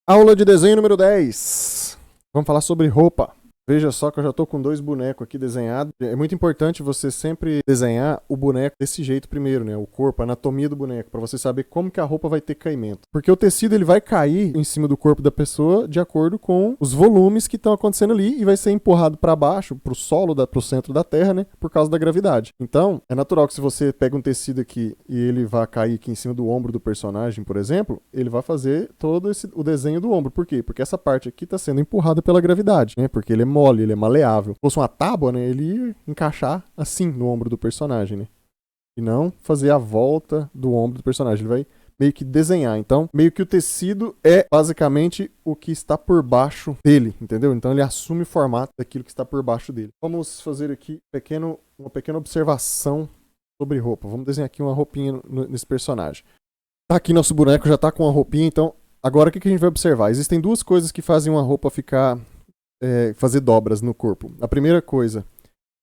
Aula de desenho número 10. Vamos falar sobre roupa. Veja só que eu já tô com dois bonecos aqui desenhados. É muito importante você sempre desenhar o boneco desse jeito primeiro, né? O corpo, a anatomia do boneco, para você saber como que a roupa vai ter caimento. Porque o tecido ele vai cair em cima do corpo da pessoa de acordo com os volumes que estão acontecendo ali e vai ser empurrado para baixo, pro solo, pro centro da terra, né? Por causa da gravidade. Então, é natural que se você pega um tecido aqui e ele vai cair aqui em cima do ombro do personagem, por exemplo, ele vai fazer todo o desenho do ombro. Por quê? Porque essa parte aqui está sendo empurrada pela gravidade, né? Porque ele é mole, ele é maleável. Se fosse uma tábua, né, ele ia encaixar assim no ombro do personagem, né? E não fazer a volta do ombro do personagem. Ele vai meio que desenhar. Então, meio que o tecido é basicamente o que está por baixo dele, entendeu? Então ele assume o formato daquilo que está por baixo dele. Vamos fazer aqui uma pequena observação sobre roupa. Vamos desenhar aqui uma roupinha nesse personagem. Tá aqui nosso boneco, já tá com uma roupinha, então agora o que a gente vai observar? Existem duas coisas que fazem uma roupa fazer dobras no corpo. A primeira coisa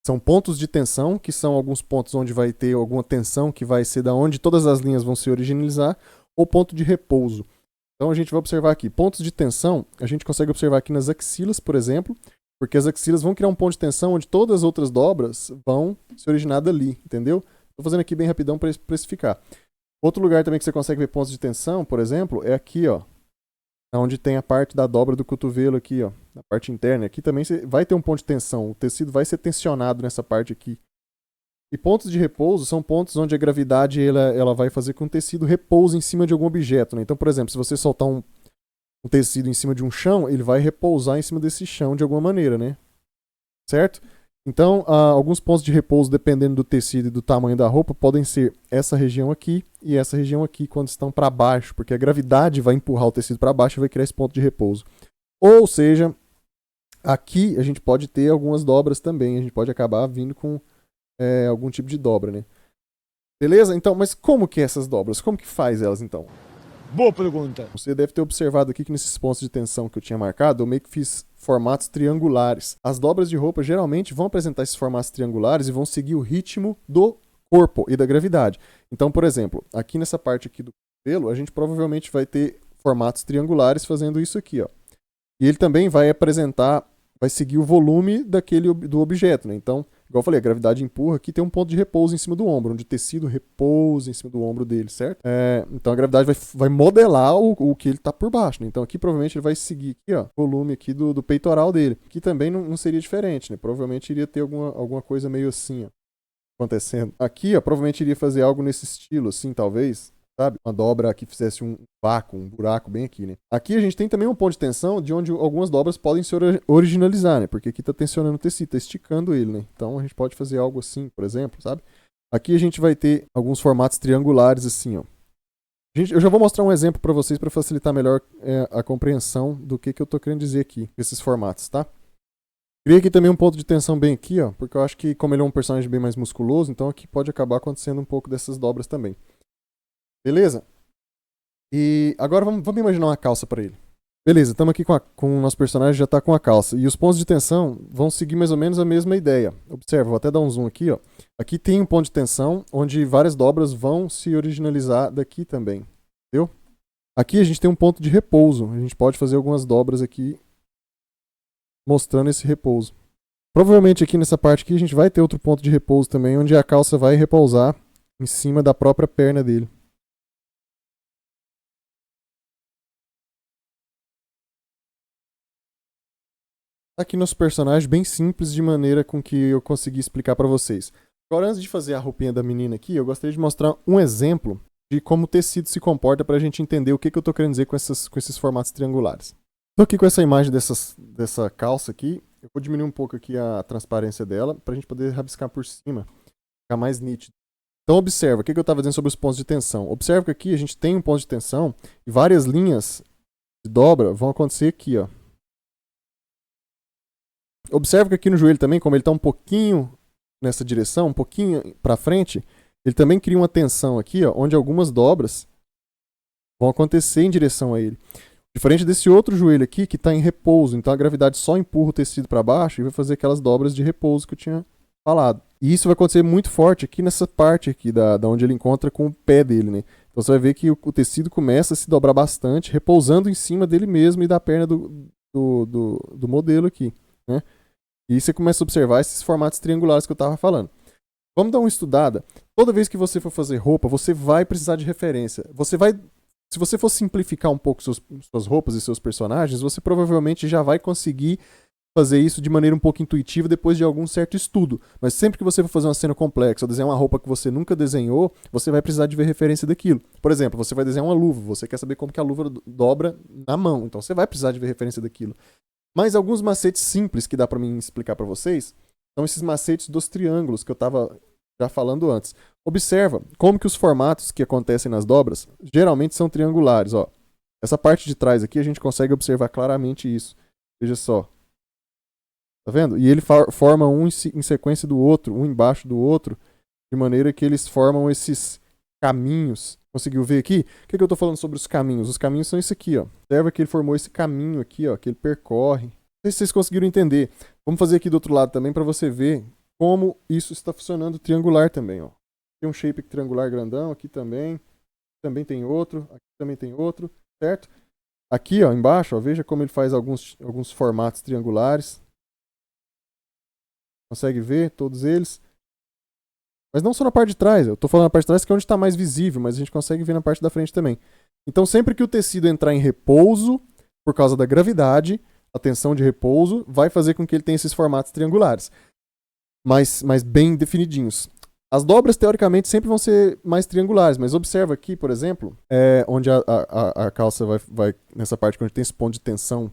são pontos de tensão, que são alguns pontos onde vai ter alguma tensão, que vai ser da onde todas as linhas vão se originalizar, ou ponto de repouso. Então a gente vai observar aqui, pontos de tensão, a gente consegue observar aqui nas axilas, por exemplo, porque as axilas vão criar um ponto de tensão onde todas as outras dobras vão se originar dali, entendeu? Estou fazendo aqui bem rapidão para especificar. Outro lugar também que você consegue ver pontos de tensão, por exemplo, é aqui, ó, onde tem a parte da dobra do cotovelo aqui, ó, na parte interna. Aqui também vai ter um ponto de tensão, o tecido vai ser tensionado nessa parte aqui. E pontos de repouso são pontos onde a gravidade ela vai fazer com que o tecido repouse em cima de algum objeto, né? Então, por exemplo, se você soltar um tecido em cima de um chão, ele vai repousar em cima desse chão de alguma maneira, né? Certo? Então, alguns pontos de repouso, dependendo do tecido e do tamanho da roupa, podem ser essa região aqui e essa região aqui, quando estão para baixo, porque a gravidade vai empurrar o tecido para baixo e vai criar esse ponto de repouso. Ou seja, aqui a gente pode ter algumas dobras também, a gente pode acabar vindo com algum tipo de dobra, né? Beleza? Então, mas como que é essas dobras? Como que faz elas, então? Boa pergunta. Você deve ter observado aqui que nesses pontos de tensão que eu tinha marcado, eu meio que fiz formatos triangulares. As dobras de roupa geralmente vão apresentar esses formatos triangulares e vão seguir o ritmo do corpo e da gravidade. Então, por exemplo, aqui nessa parte aqui do cabelo, a gente provavelmente vai ter formatos triangulares fazendo isso aqui, ó. E ele também vai seguir o volume do objeto, né? Então, igual eu falei, a gravidade empurra, aqui tem um ponto de repouso em cima do ombro, onde o tecido repousa em cima do ombro dele, certo? Então a gravidade vai modelar o que ele tá por baixo, né? Então aqui provavelmente ele vai seguir aqui, ó, o volume aqui do peitoral dele, que também não seria diferente, né? Provavelmente iria ter alguma coisa meio assim, ó, acontecendo. Aqui, ó, provavelmente iria fazer algo nesse estilo, assim, talvez, sabe? Uma dobra que fizesse um vácuo, um buraco bem aqui, né? Aqui a gente tem também um ponto de tensão de onde algumas dobras podem se originalizar, né? Porque aqui tá tensionando o tecido, tá esticando ele, né? Então a gente pode fazer algo assim, por exemplo, sabe? Aqui a gente vai ter alguns formatos triangulares assim, ó. Eu já vou mostrar um exemplo para vocês para facilitar melhor a compreensão do que eu tô querendo dizer aqui, esses formatos, tá? Criei aqui também um ponto de tensão bem aqui, ó, porque eu acho que como ele é um personagem bem mais musculoso, então aqui pode acabar acontecendo um pouco dessas dobras também. Beleza? E agora vamos imaginar uma calça para ele. Beleza, estamos aqui com o nosso personagem, já está com a calça. E os pontos de tensão vão seguir mais ou menos a mesma ideia. Observa, vou até dar um zoom aqui, ó. Aqui tem um ponto de tensão onde várias dobras vão se originalizar daqui também. Entendeu? Aqui a gente tem um ponto de repouso. A gente pode fazer algumas dobras aqui mostrando esse repouso. Provavelmente aqui nessa parte aqui a gente vai ter outro ponto de repouso também, onde a calça vai repousar em cima da própria perna dele. Aqui nosso personagem bem simples de maneira com que eu consegui explicar para vocês. Agora, antes de fazer a roupinha da menina aqui, eu gostaria de mostrar um exemplo de como o tecido se comporta para a gente entender o que eu estou querendo dizer com esses formatos triangulares. Estou aqui com essa imagem dessa calça aqui. Eu vou diminuir um pouco aqui a transparência dela para a gente poder rabiscar por cima, ficar mais nítido. Então observa, o que eu estava dizendo sobre os pontos de tensão. Observa que aqui a gente tem um ponto de tensão e várias linhas de dobra vão acontecer aqui, ó. Observa que aqui no joelho também, como ele está um pouquinho nessa direção, um pouquinho para frente, ele também cria uma tensão aqui, ó, onde algumas dobras vão acontecer em direção a ele. Diferente desse outro joelho aqui, que está em repouso, então a gravidade só empurra o tecido para baixo e vai fazer aquelas dobras de repouso que eu tinha falado. E isso vai acontecer muito forte aqui nessa parte aqui, da onde ele encontra com o pé dele, né? Então você vai ver que o tecido começa a se dobrar bastante, repousando em cima dele mesmo e da perna do modelo aqui, né? E você começa a observar esses formatos triangulares que eu estava falando. Vamos dar uma estudada. Toda vez que você for fazer roupa, você vai precisar de referência. Se você for simplificar um pouco suas roupas e seus personagens, você provavelmente já vai conseguir fazer isso de maneira um pouco intuitiva depois de algum certo estudo. Mas sempre que você for fazer uma cena complexa ou desenhar uma roupa que você nunca desenhou, você vai precisar de ver referência daquilo. Por exemplo, você vai desenhar uma luva, você quer saber como que a luva dobra na mão, então você vai precisar de ver referência daquilo. Mas alguns macetes simples que dá para mim explicar para vocês são esses macetes dos triângulos que eu estava já falando antes. Observa como que os formatos que acontecem nas dobras geralmente são triangulares. Ó. Essa parte de trás aqui a gente consegue observar claramente isso. Veja só. Tá vendo? E ele forma um em sequência do outro, um embaixo do outro, de maneira que eles formam esses caminhos. Conseguiu ver aqui? O que eu estou falando sobre os caminhos? Os caminhos são esse aqui, ó. Observa que ele formou esse caminho aqui, ó, que ele percorre. Não sei se vocês conseguiram entender. Vamos fazer aqui do outro lado também para você ver como isso está funcionando triangular também, ó. Tem um shape triangular grandão aqui também. Também tem outro, aqui também tem outro, certo? Aqui, ó, embaixo, ó, veja como ele faz alguns formatos triangulares. Consegue ver todos eles? Mas não só na parte de trás. Eu estou falando na parte de trás que é onde está mais visível, mas a gente consegue ver na parte da frente também. Então, sempre que o tecido entrar em repouso, por causa da gravidade, a tensão de repouso, vai fazer com que ele tenha esses formatos triangulares, mas bem definidinhos. As dobras, teoricamente, sempre vão ser mais triangulares, mas observa aqui, por exemplo, onde a calça vai nessa parte onde tem esse ponto de tensão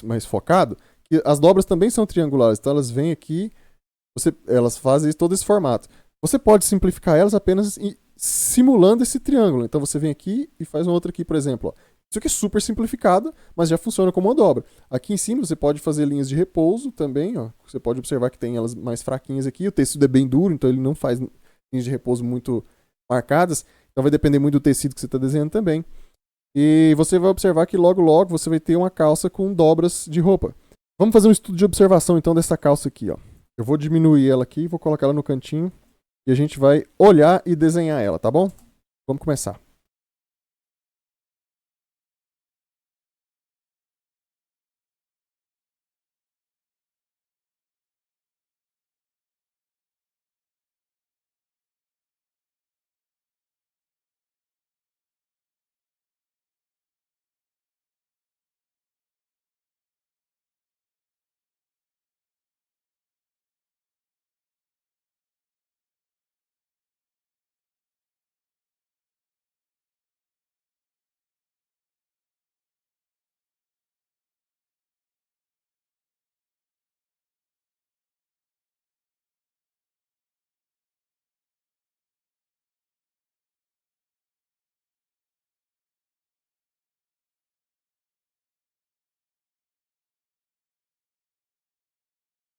mais focado, que as dobras também são triangulares, então elas vêm aqui, elas fazem todo esse formato. Você pode simplificar elas apenas simulando esse triângulo. Então você vem aqui e faz um outro aqui, por exemplo. Ó. Isso aqui é super simplificado, mas já funciona como uma dobra. Aqui em cima você pode fazer linhas de repouso também. Ó. Você pode observar que tem elas mais fraquinhas aqui. O tecido é bem duro, então ele não faz linhas de repouso muito marcadas. Então vai depender muito do tecido que você está desenhando também. E você vai observar que logo você vai ter uma calça com dobras de roupa. Vamos fazer um estudo de observação então dessa calça aqui. Ó. Eu vou diminuir ela aqui, vou colocar ela no cantinho e a gente vai olhar e desenhar ela, tá bom? Vamos começar.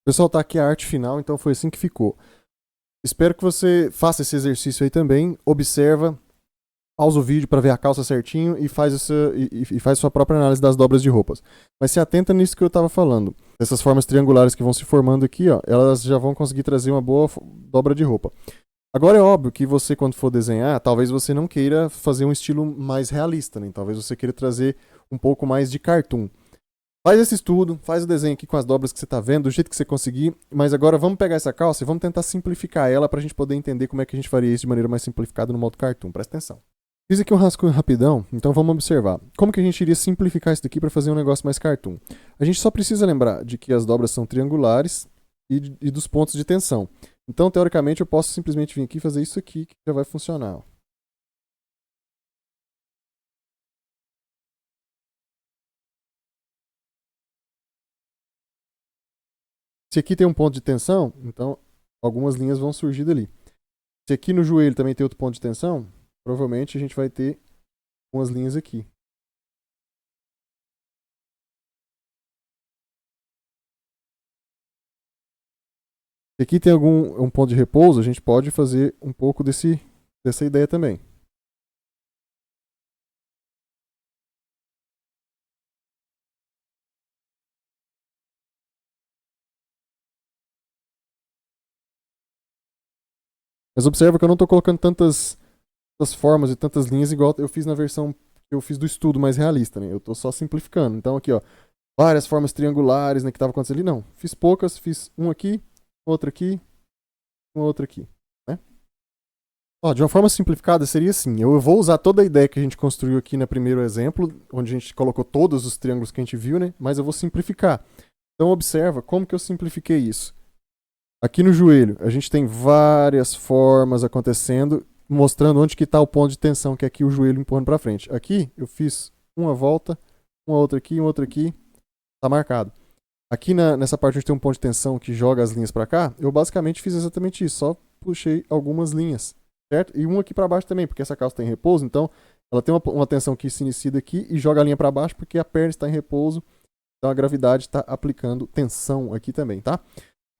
Pessoal, tá aqui a arte final, então foi assim que ficou. Espero que você faça esse exercício aí também, observa, pausa o vídeo para ver a calça certinho e faz sua própria análise das dobras de roupas. Mas se atenta nisso que eu estava falando. Essas formas triangulares que vão se formando aqui, ó, elas já vão conseguir trazer uma boa dobra de roupa. Agora é óbvio que você, quando for desenhar, talvez você não queira fazer um estilo mais realista, né? Talvez você queira trazer um pouco mais de cartoon. Faz esse estudo, faz o desenho aqui com as dobras que você está vendo, do jeito que você conseguir, mas agora vamos pegar essa calça e vamos tentar simplificar ela para a gente poder entender como é que a gente faria isso de maneira mais simplificada no modo cartoon. Presta atenção. Fiz aqui um rascunho rapidão, então vamos observar. Como que a gente iria simplificar isso daqui para fazer um negócio mais cartoon? A gente só precisa lembrar de que as dobras são triangulares e dos pontos de tensão. Então, teoricamente, eu posso simplesmente vir aqui e fazer isso aqui que já vai funcionar. Ó. Se aqui tem um ponto de tensão, então algumas linhas vão surgir dali. Se aqui no joelho também tem outro ponto de tensão, provavelmente a gente vai ter umas linhas aqui. Se aqui tem um ponto de repouso, a gente pode fazer um pouco dessa ideia também. Mas observa que eu não estou colocando tantas formas e tantas linhas igual eu fiz na versão que eu fiz do estudo mais realista, né? Eu estou só simplificando. Então aqui, ó, várias formas triangulares, né, que estava acontecendo ali. Não, fiz poucas, fiz um aqui, outra aqui, uma outra aqui, né? Ó, de uma forma simplificada seria assim, eu vou usar toda a ideia que a gente construiu aqui no primeiro exemplo, onde a gente colocou todos os triângulos que a gente viu, né? Mas eu vou simplificar. Então observa como que eu simplifiquei isso. Aqui no joelho, a gente tem várias formas acontecendo, mostrando onde que está o ponto de tensão, que é aqui o joelho empurrando para frente. Aqui eu fiz uma volta, uma outra aqui, tá marcado. Aqui nessa parte onde tem um ponto de tensão que joga as linhas para cá, eu basicamente fiz exatamente isso, só puxei algumas linhas, certo? E uma aqui para baixo também, porque essa calça está em repouso, então ela tem uma tensão que se inicia daqui e joga a linha para baixo porque a perna está em repouso, então a gravidade está aplicando tensão aqui também, tá?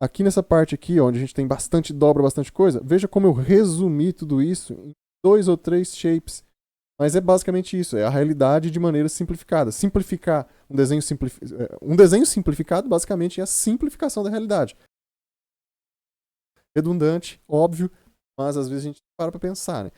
Aqui nessa parte aqui, onde a gente tem bastante dobra, bastante coisa, veja como eu resumi tudo isso em 2 ou 3 shapes. Mas é basicamente isso, é a realidade de maneira simplificada. Simplificar um desenho simplificado, basicamente, é a simplificação da realidade. Redundante, óbvio, mas às vezes a gente para pensar, né?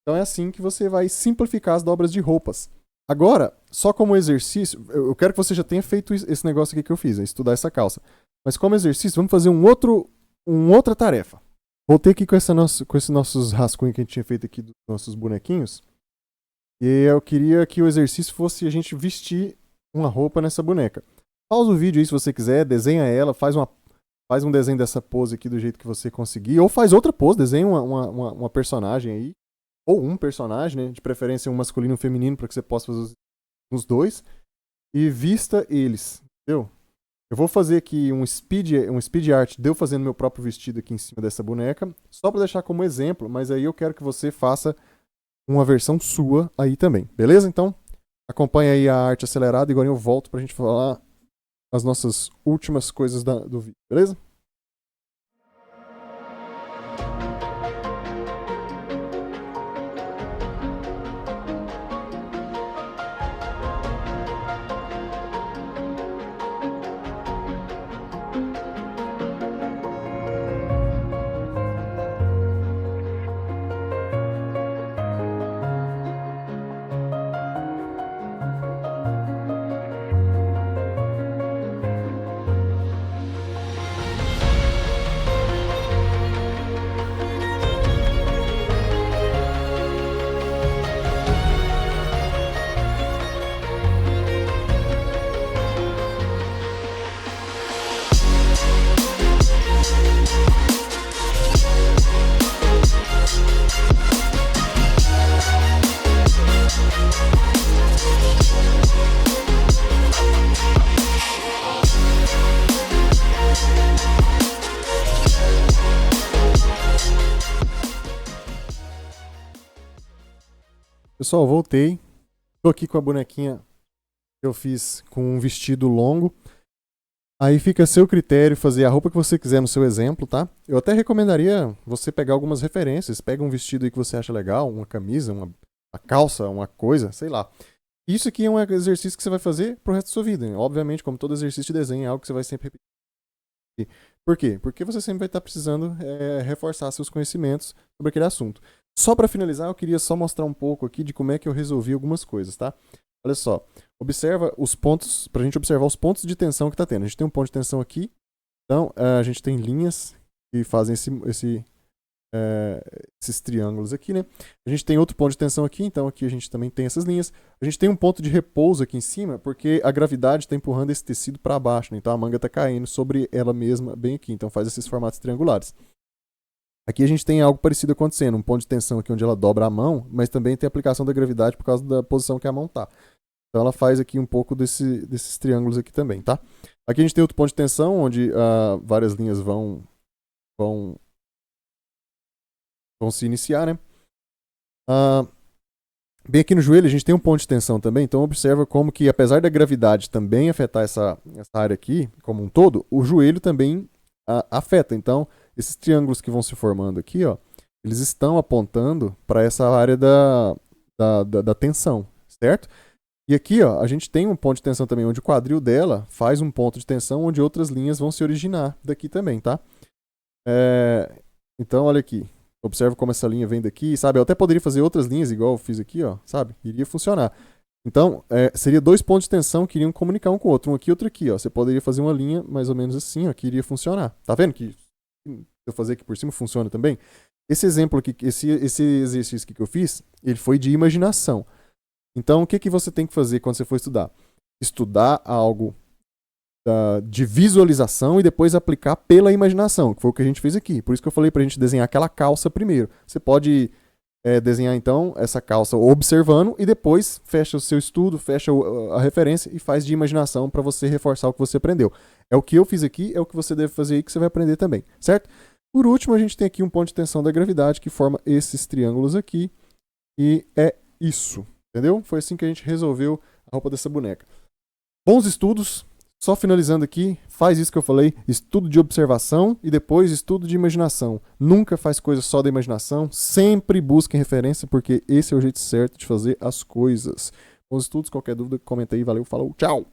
Então é assim que você vai simplificar as dobras de roupas. Agora, só como exercício, eu quero que você já tenha feito esse negócio aqui que eu fiz, estudar essa calça. Mas como exercício, vamos fazer uma outra tarefa. Voltei aqui com esses nossos rascunhos que a gente tinha feito aqui dos nossos bonequinhos. E eu queria que o exercício fosse a gente vestir uma roupa nessa boneca. Pausa o vídeo aí se você quiser, desenha ela, faz um desenho dessa pose aqui do jeito que você conseguir. Ou faz outra pose, desenha uma personagem aí. Ou um personagem, né? De preferência um masculino e um feminino, para que você possa fazer os dois. E vista eles, entendeu? Eu vou fazer aqui um speed art de eu fazendo meu próprio vestido aqui em cima dessa boneca, só para deixar como exemplo, mas aí eu quero que você faça uma versão sua aí também, beleza? Então, acompanha aí a arte acelerada e agora eu volto pra gente falar as nossas últimas coisas do vídeo, beleza? Pessoal, voltei. Tô aqui com a bonequinha que eu fiz com um vestido longo. Aí fica a seu critério fazer a roupa que você quiser no seu exemplo, tá? Eu até recomendaria você pegar algumas referências. Pega um vestido aí que você acha legal, uma camisa, uma calça, uma coisa, sei lá. Isso aqui é um exercício que você vai fazer pro resto da sua vida, né? Obviamente, como todo exercício de desenho, é algo que você vai sempre repetir. Por quê? Porque você sempre vai estar precisando reforçar seus conhecimentos sobre aquele assunto. Só para finalizar, eu queria só mostrar um pouco aqui de como é que eu resolvi algumas coisas, tá? Olha só, observa os pontos, pra gente observar os pontos de tensão que tá tendo. A gente tem um ponto de tensão aqui, então a gente tem linhas que fazem esses triângulos aqui, né? A gente tem outro ponto de tensão aqui, então aqui a gente também tem essas linhas. A gente tem um ponto de repouso aqui em cima, porque a gravidade está empurrando esse tecido para baixo, né? Então a manga está caindo sobre ela mesma bem aqui, então faz esses formatos triangulares. Aqui a gente tem algo parecido acontecendo, um ponto de tensão aqui onde ela dobra a mão, mas também tem a aplicação da gravidade por causa da posição que a mão está. Então ela faz aqui um pouco desses triângulos aqui também, tá? Aqui a gente tem outro ponto de tensão, onde várias linhas vão se iniciar, né? Bem aqui no joelho a gente tem um ponto de tensão também, então observa como que apesar da gravidade também afetar essa área aqui, como um todo, o joelho também afeta. Então, esses triângulos que vão se formando aqui, ó, eles estão apontando para essa área da tensão, certo? E aqui, ó, a gente tem um ponto de tensão também, onde o quadril dela faz um ponto de tensão, onde outras linhas vão se originar daqui também, tá? Então, olha aqui. Observa como essa linha vem daqui, sabe? Eu até poderia fazer outras linhas igual eu fiz aqui, ó, sabe? Iria funcionar. Então, seria 2 pontos de tensão que iriam comunicar um com o outro, um aqui e outro aqui, ó. Você poderia fazer uma linha mais ou menos assim, ó, que iria funcionar. Tá vendo que se eu fazer aqui por cima funciona também? Esse exemplo aqui, esse exercício aqui que eu fiz, ele foi de imaginação. Então, o que você tem que fazer quando você for estudar? Estudar algo de visualização e depois aplicar pela imaginação, que foi o que a gente fez aqui. Por isso que eu falei pra gente desenhar aquela calça primeiro. Você pode desenhar, então, essa calça observando e depois fecha o seu estudo, fecha a referência e faz de imaginação para você reforçar o que você aprendeu. É o que eu fiz aqui, é o que você deve fazer aí que você vai aprender também, certo? Por último, a gente tem aqui um ponto de tensão da gravidade que forma esses triângulos aqui e é isso, entendeu? Foi assim que a gente resolveu a roupa dessa boneca. Bons estudos. Só finalizando aqui, faz isso que eu falei, estudo de observação e depois estudo de imaginação. Nunca faz coisa só da imaginação, sempre busque referência, porque esse é o jeito certo de fazer as coisas. Bons estudos, qualquer dúvida, comenta aí, valeu, falou, tchau!